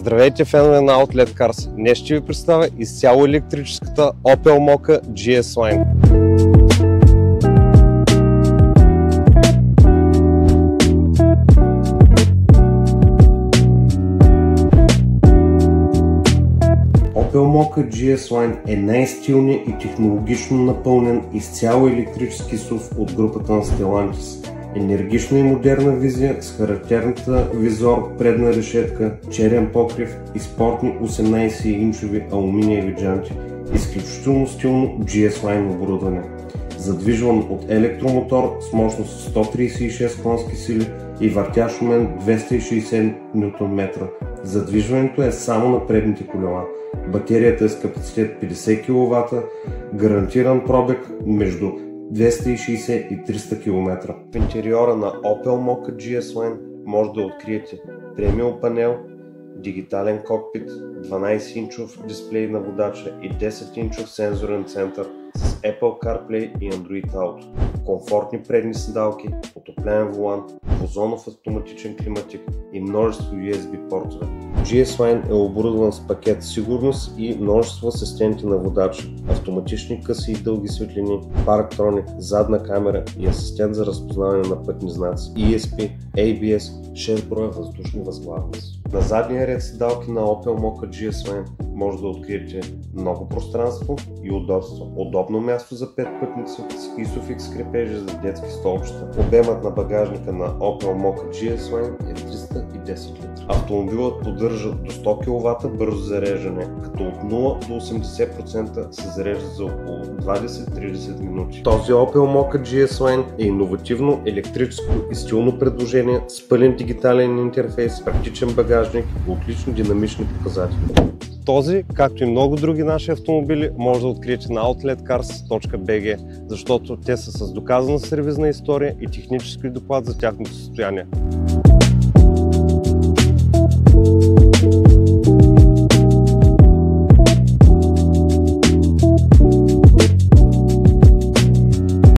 Здравейте, фенове на Outlet Cars! Днес ще ви представя изцяло електрическата Opel Mokka GS Line. Opel Mokka GS Line е най-стилният и технологично напълнен изцяло електрически SUV от групата на Stellantis. Енергична и модерна визия с характерната визор, предна решетка, черен покрив и спортни 18-инчови алуминиеви джанти. Изключително стилно GS Line оборудване. Задвижван от електромотор с мощност 136 конски сили и въртящ момент 260 Нм. Задвижването е само на предните колела. Батерията е с капацитет 50 кВт, гарантиран пробег между 260 и 300 км. В интериора на Opel Mokka GS Line може да откриете премиум панел, дигитален кокпит, 12-инчов дисплей на водача и 10-инчов сензорен център с Apple CarPlay и Android Auto, комфортни предни седалки, отоплен волан, двузонов автоматичен климатик и множество USB портове. GS Line е оборудван с пакет сигурност и множество асистенти на водача, автоматични къси и дълги светлини, Parktronic, задна камера и асистент за разпознаване на пътни знаци, ESP, ABS, 6 броя въздушни възглавници. На задния ред седалки на Opel Mokka GS Line може да откриете много пространство и удобство. Удобно място за 5 пътници с Isofix крепежи за детски столчета. Обемът на багажника на Opel Mokka GS Line е 310 литра. Автомобилът поддържа до 100 кВт бързо зареждане, като от 0 до 80% се зарежда за около 20-30 минути. Този Opel Mokka GS Line е иновативно, електрическо и стилно предложение с пълен дигитален интерфейс, практичен багажник и отлични динамични показатели. Този, както и много други наши автомобили, може да откриете на outletcars.bg, защото те са с доказана сервизна история и технически доклад за тяхното състояние.